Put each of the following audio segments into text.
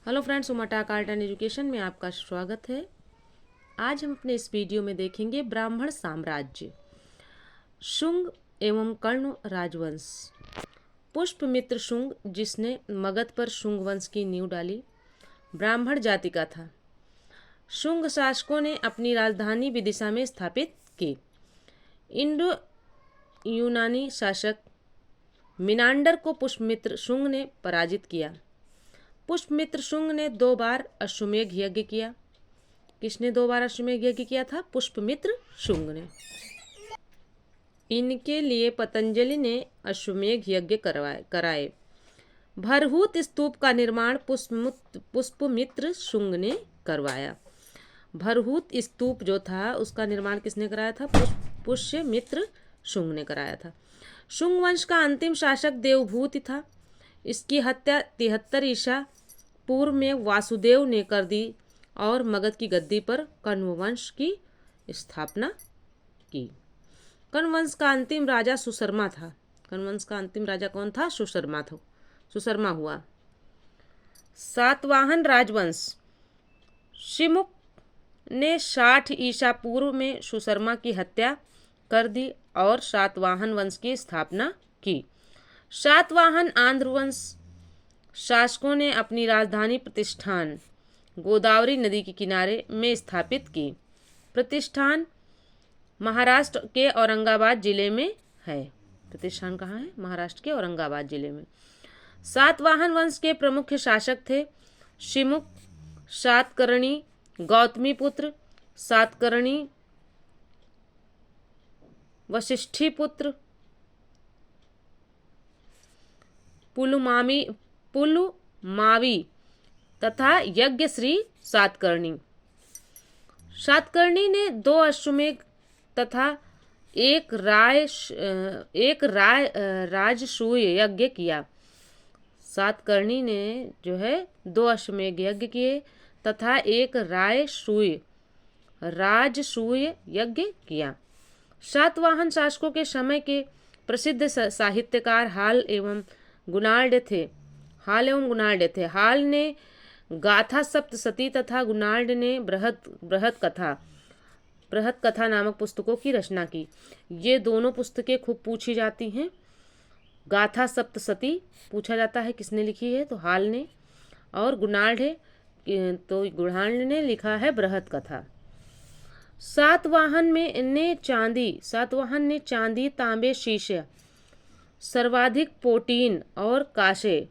Hello friends, उमाटाक art and education में आपका स्वागत है। आज हम अपने इस वीडियो में देखेंगे ब्राह्मण साम्राज्य, शुंग एवं कर्ण राजवंश। पुष्पमित्र शुंग, जिसने मगध पर शुंग वंश की नींव डाली, ब्राह्मण जाति का था। शुंग शासकों ने अपनी राजधानी विदिशा में स्थापित की। इंडो यूनानी शासक मिनांडर को पुष्पमित्र शुंग ने पराजित किया। पुष्पमित्र शुंग ने 2 बार अश्वमेध यज्ञ किया। किसने 2 बार अश्वमेध यज्ञ किया था? पुष्पमित्र शुंग ने। इनके लिए पतंजलि ने अश्वमेध यज्ञ कराए। भरहूत स्तूप का निर्माण पुष्पमित्र शुंग ने करवाया। भरहूत स्तूप जो था उसका निर्माण किसने कराया था? पुष्यमित्र शुंग ने कराया था। शुंग वंश का अंतिम शासक देवभूति था। इसकी हत्या 73 ईसा पूर्व में वासुदेव ने कर दी और मगध की गद्दी पर कण्व वंश की स्थापना की। कण्व वंश का अंतिम राजा सुशर्मा था। कण्व वंश का अंतिम राजा कौन था? सुशर्मा हुआ। सातवाहन राजवंश। शिमुक ने 60 ईसा पूर्व में सुशर्मा की हत्या कर दी और सातवाहन वंश की स्थापना की। सातवाहन आंध्र वंश शासकों ने अपनी राजधानी प्रतिष्ठान गोदावरी नदी के किनारे में स्थापित की। प्रतिष्ठान महाराष्ट्र के औरंगाबाद जिले में है। प्रतिष्ठान कहाँ है? महाराष्ट्र के औरंगाबाद जिले में। सातवाहन वंश के प्रमुख शासक थे शिमुक, सातकर्णी, गौतमीपुत्र, सातकर्णी, वशिष्ठीपुत्र, पुलुमावी तथा यज्ञश्री सातकर्णी। सातकर्णी ने 2 अश्वमेध तथा एक राजसूय यज्ञ किया। सातकर्णी ने जो है 2 अश्वमेध यज्ञ किए तथा एक राजसूय यज्ञ किया। सातवाहन शासकों के समय के प्रसिद्ध साहित्यकार हाल एवं गुणाढ़ थे। हाल ने गाथा सप्तशती तथा गुणाढ़ ने बृहत कथा नामक पुस्तकों की रचना की। ये दोनों पुस्तकें खूब पूछी जाती हैं। गाथा सप्तशती पूछा जाता है किसने लिखी है, तो हाल ने, और गुणाढ़ ने लिखा है बृहत कथा। सातवाहन ने चांदी, तांबे, शीशे, सर्वाधिक पोटीन और कांसे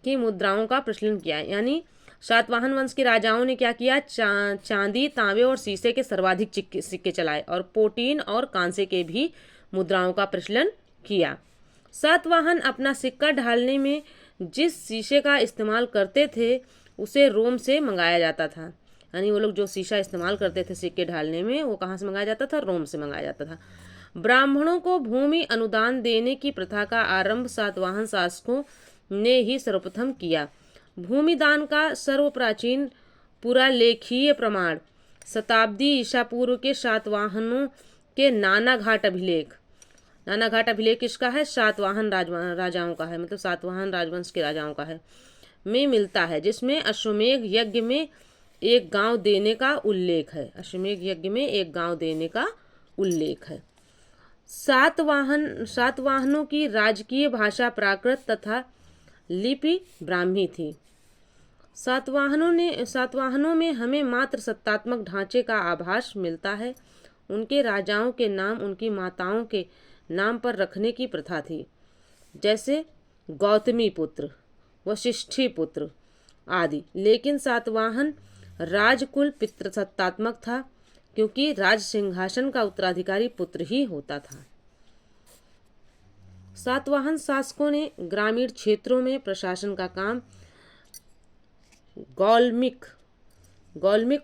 की मुद्राओं का प्रचलन किया। यानी सातवाहन वंश के राजाओं ने क्या किया? चांदी, तांबे और शीशे के सर्वाधिक सिक्के चलाए और पोटीन और कांसे के भी मुद्राओं का प्रचलन किया। सातवाहन अपना सिक्का ढालने में जिस शीशे का इस्तेमाल करते थे उसे रोम से मंगाया जाता था। यानी वो लोग जो शीशा इस्तेमाल करते थे सिक्के ढालने में, वो कहाँ से मंगाया जाता था? रोम से मंगाया जाता था। ब्राह्मणों को भूमि अनुदान देने की प्रथा का आरंभ सातवाहन शासकों ने ही सर्वप्रथम किया। भूमि दान का सर्वप्राचीन पुरालेखीय प्रमाण शताब्दी ईसा पूर्व के सातवाहनों के नानाघाट अभिलेख किसका है? सातवाहन राजाओं का है, मतलब सातवाहन राजवंश के राजाओं का है, में मिलता है, जिसमें अश्वमेध यज्ञ में एक गांव देने का उल्लेख है। अश्वमेध यज्ञ में एक गांव देने का उल्लेख है। सातवाहनों की राजकीय भाषा प्राकृत तथा लिपि ब्राह्मी थी। सातवाहनों में हमें मात्र सत्तात्मक ढांचे का आभास मिलता है। उनके राजाओं के नाम उनकी माताओं के नाम पर रखने की प्रथा थी, जैसे गौतमी पुत्र, वशिष्ठी पुत्र आदि। लेकिन सातवाहन राजकुल पितृसत्तात्मक था, क्योंकि राज सिंहासन का उत्तराधिकारी पुत्र ही होता था। सातवाहन शासकों ने ग्रामीण क्षेत्रों में प्रशासन का काम गौल्मिक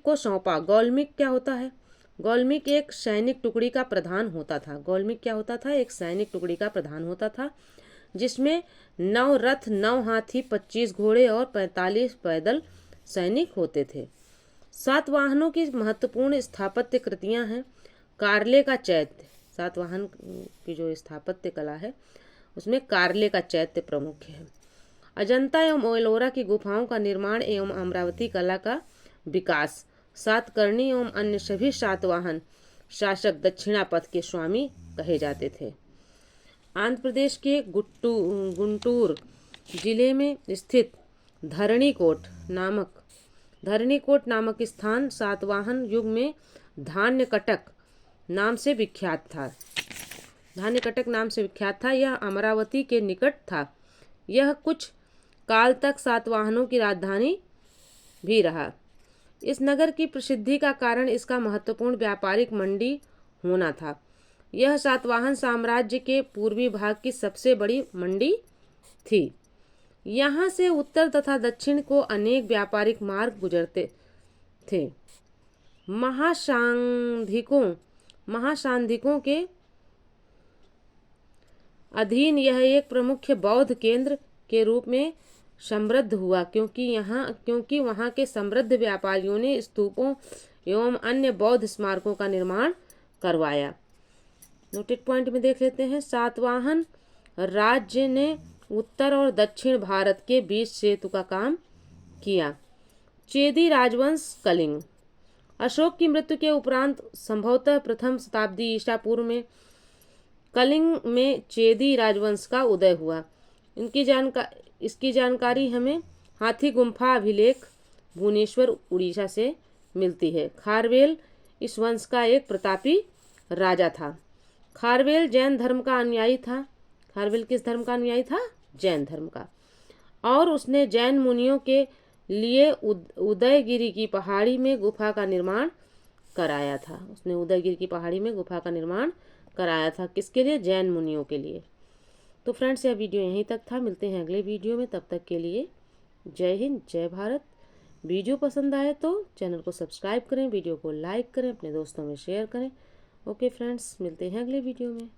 को सौंपा। गौल्मिक क्या होता है? गौल्मिक एक सैनिक टुकड़ी का प्रधान होता था। गौल्मिक क्या होता था? एक सैनिक टुकड़ी का प्रधान होता था, जिसमें 9 रथ, 9 हाथी, 25 घोड़े और 45 पैदल सैनिक होते थे। सातवाहनों की महत्वपूर्ण स्थापत्य कृतियां हैं। कार्ले का चैत्य, सातवाहन की जो स्थापत्य कला है उसमें कार्ले का चैत्य प्रमुख है। अजंता एवं एलोरा की गुफाओं का निर्माण एवं अमरावती कला का विकास। सातकर्णी एवं अन्य सभी सातवाहन शासक दक्षिणापथ के स्वामी कहे जाते थे। आंध्र प्रदेश के गुंटूर जिले में स्थित धरणीकोट नामक स्थान सातवाहन युग में धान्यकटक नाम से विख्यात था। यह अमरावती के निकट था। यह कुछ काल तक सातवाहनों की राजधानी भी रहा। इस नगर की प्रसिद्धि का कारण इसका महत्वपूर्ण व्यापारिक मंडी होना था। यह सातवाहन साम्राज्य के पूर्वी भाग की सबसे बड़ी मंडी थी। यहाँ से उत्तर तथा दक्षिण को अनेक व्यापारिक मार्ग गुजरते थे। महासांधिकों के अधीन यह एक प्रमुख बौद्ध केंद्र के रूप में समृद्ध हुआ, क्योंकि वहाँ के समृद्ध व्यापारियों ने स्तूपों एवं अन्य बौद्ध स्मारकों का निर्माण करवाया। नोटेड पॉइंट में देख लेते हैं। सातवाहन राज्य ने उत्तर और दक्षिण भारत के बीच सेतु का काम किया। चेदी राजवंश कलिंग। अशोक की मृत्यु के उपरांत संभवतः प्रथम शताब्दी ईसा पूर्व में कलिंग में चेदी राजवंश का उदय हुआ। इसकी जानकारी हमें हाथी गुम्फा अभिलेख भुवनेश्वर उड़ीसा से मिलती है। खारवेल इस वंश का एक प्रतापी राजा था। खारवेल जैन धर्म का अनुयायी था। खारवेल किस धर्म का अनुयायी था? जैन धर्म का। और उसने जैन मुनियों के लिए उदयगिरी की पहाड़ी में गुफा का निर्माण कराया था। किसके लिए? जैन मुनियों के लिए। तो फ्रेंड्स, यह वीडियो यहीं तक था। मिलते हैं अगले वीडियो में। तब तक के लिए जय हिंद, जय भारत। वीडियो पसंद आए तो चैनल को सब्सक्राइब करें, वीडियो को लाइक करें, अपने दोस्तों में शेयर करें। ओके फ्रेंड्स, मिलते हैं अगले वीडियो में।